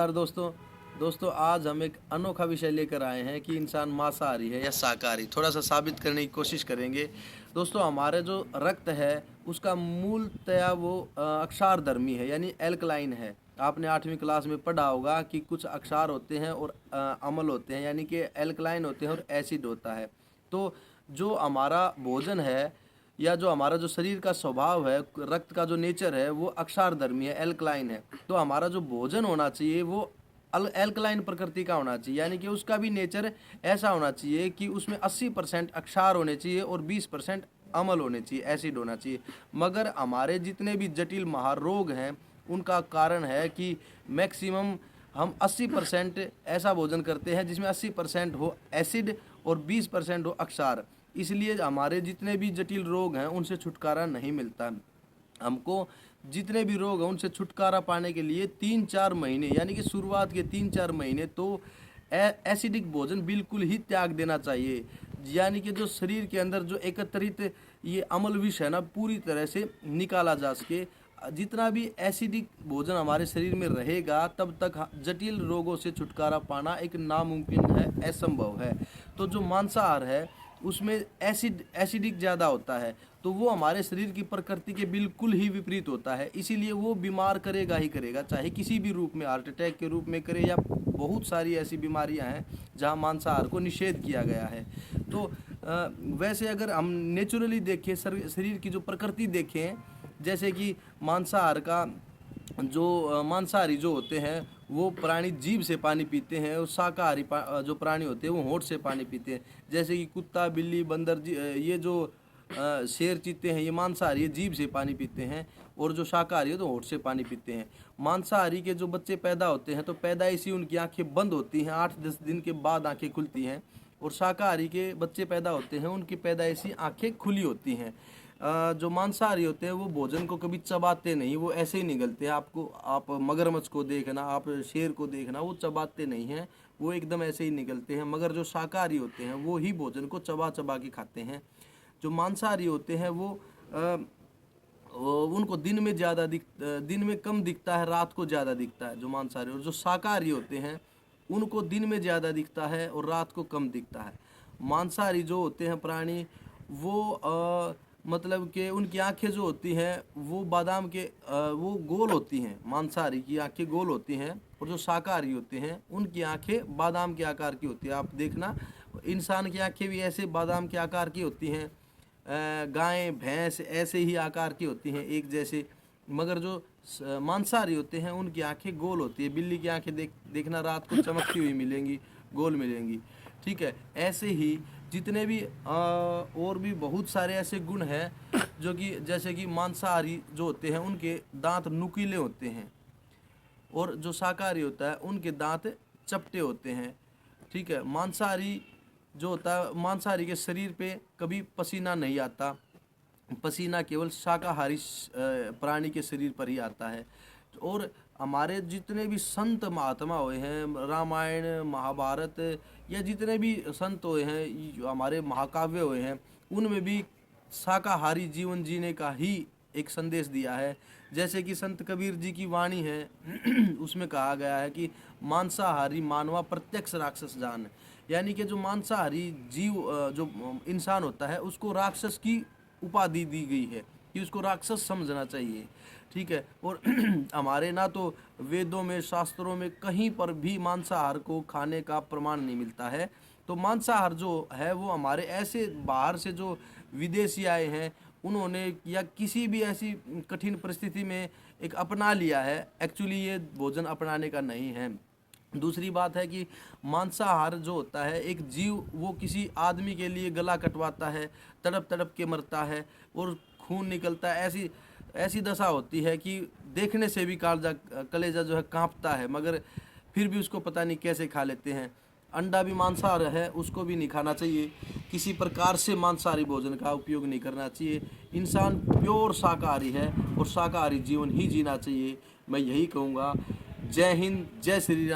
नमस्कार दोस्तों आज हम एक अनोखा विषय लेकर आए हैं कि इंसान मांसाहारी है या शाकाहारी। थोड़ा सा साबित करने की कोशिश करेंगे। दोस्तों हमारे जो रक्त है उसका मूलतया वो अक्षारधर्मी है यानी एल्कलाइन है। आपने 8वीं क्लास में पढ़ा होगा कि कुछ अक्षार होते हैं और अम्ल होते हैं यानी कि एल्कलाइन होते हैं और एसिड होता है। तो जो हमारा भोजन है या जो हमारा जो शरीर का स्वभाव है, रक्त का जो नेचर है वो अक्षारधर्मी है, एल्कलाइन है। तो हमारा जो भोजन होना चाहिए वो एल्कलाइन प्रकृति का होना चाहिए, यानी कि उसका भी नेचर ऐसा होना चाहिए कि उसमें 80% अक्षार होने चाहिए और 20% अम्ल होने चाहिए, एसिड होना चाहिए। मगर हमारे जितने भी जटिल महारोग हैं उनका कारण है कि मैक्सिमम हम 80% ऐसा भोजन करते हैं जिसमें 80% हो एसिड और 20% हो अक्षार। इसलिए हमारे जितने भी जटिल रोग हैं उनसे छुटकारा नहीं मिलता। हमको जितने भी रोग हैं उनसे छुटकारा पाने के लिए 3-4 महीने यानी कि शुरुआत के 3-4 महीने तो एसिडिक भोजन बिल्कुल ही त्याग देना चाहिए। यानी कि जो शरीर के अंदर जो एकत्रित ये अम्ल विष है ना, पूरी तरह से निकाला जा सके। जितना भी एसिडिक भोजन हमारे शरीर में रहेगा तब तक जटिल रोगों से छुटकारा पाना एक नामुमकिन है, असंभव है। तो जो मांसाहार है उसमें एसिडिक ज़्यादा होता है, तो वो हमारे शरीर की प्रकृति के बिल्कुल ही विपरीत होता है। इसीलिए वो बीमार करेगा ही करेगा, चाहे किसी भी रूप में, हार्ट अटैक के रूप में करे या बहुत सारी ऐसी बीमारियां हैं जहां मांसाहार को निषेध किया गया है। तो वैसे अगर हम नेचुरली देखें, शरीर की जो प्रकृति देखें, जैसे कि मांसाहारी जो होते हैं वो प्राणी जीभ से पानी पीते हैं और शाकाहारी जो प्राणी होते हैं वो होंठ से पानी पीते हैं। जैसे कि कुत्ता, बिल्ली, बंदर, ये जो शेर, चीते हैं, ये मांसाहारी जीभ से पानी पीते हैं और जो शाकाहारी है तो होंठ से पानी पीते हैं। मांसाहारी के जो बच्चे पैदा होते हैं तो पैदाइशी उनकी आंखें बंद होती हैं, 8-10 दिन के बाद आंखें खुलती हैं। और शाकाहारी के बच्चे पैदा होते हैं उनकी पैदाइशी आंखें खुली होती हैं। जो मांसाहारी होते हैं वो भोजन को कभी चबाते नहीं, वो ऐसे ही निगलते हैं। आप मगरमच्छ को देखना, आप शेर को देखना, वो चबाते नहीं हैं, वो एकदम ऐसे ही निगलते हैं। मगर जो शाकाहारी होते हैं वो ही भोजन को चबा चबा के खाते हैं। जो मांसाहारी होते हैं उनको दिन में कम दिखता है, रात को ज़्यादा दिखता है जो मांसाहारी। और जो शाकाहारी होते हैं उनको दिन में ज़्यादा दिखता है और रात को कम दिखता है। मांसाहारी जो होते हैं प्राणी वो मतलब कि उनकी आंखें जो होती हैं वो बादाम के वो गोल होती हैं। मांसाहारी की आंखें गोल होती हैं और जो शाकाहारी होते हैं उनकी आंखें बादाम के आकार की होती है। आप देखना, इंसान की आंखें भी ऐसे बादाम के आकार की होती हैं, गाय भैंस ऐसे ही आकार की होती हैं, एक जैसे। मगर जो मांसाहारी होते हैं उनकी आंखें गोल होती है। बिल्ली की आंखें देखना रात को चमकती हुई मिलेंगी, गोल मिलेंगी, ठीक है। ऐसे ही जितने भी और भी बहुत सारे ऐसे गुण हैं जो कि जैसे कि मांसाहारी जो होते हैं उनके दांत नुकीले होते हैं और जो शाकाहारी होता है उनके दांत चपटे होते हैं, ठीक है। मांसाहारी जो होता है, मांसाहारी के शरीर पे कभी पसीना नहीं आता, पसीना केवल शाकाहारी प्राणी के शरीर पर ही आता है। और हमारे जितने भी संत महात्मा हुए हैं, रामायण, महाभारत या जितने भी संत हुए हैं, जो हमारे महाकाव्य हुए हैं, उनमें भी शाकाहारी जीवन जीने का ही एक संदेश दिया है। जैसे कि संत कबीर जी की वाणी है उसमें कहा गया है कि मांसाहारी मानवा प्रत्यक्ष राक्षस जान, यानी कि जो मांसाहारी जीव जो इंसान होता है उसको राक्षस की उपाधि दी गई है कि उसको राक्षस समझना चाहिए, ठीक है। और हमारे ना तो वेदों में, शास्त्रों में कहीं पर भी मांसाहार को खाने का प्रमाण नहीं मिलता है। तो मांसाहार जो है वो हमारे ऐसे बाहर से जो विदेशी आए हैं उन्होंने या किसी भी ऐसी कठिन परिस्थिति में एक अपना लिया है। एक्चुअली ये भोजन अपनाने का नहीं है। दूसरी बात है कि मांसाहार जो होता है, एक जीव वो किसी आदमी के लिए गला कटवाता है, तड़प तड़प के मरता है और खून निकलता है। ऐसी दशा होती है कि देखने से भी कलेजा जो है कांपता है, मगर फिर भी उसको पता नहीं कैसे खा लेते हैं। अंडा भी मांसाहार है, उसको भी नहीं खाना चाहिए। किसी प्रकार से मांसाहारी भोजन का उपयोग नहीं करना चाहिए। इंसान प्योर शाकाहारी है और शाकाहारी जीवन ही जीना चाहिए, मैं यही कहूँगा। जय हिंद, जय श्री राम।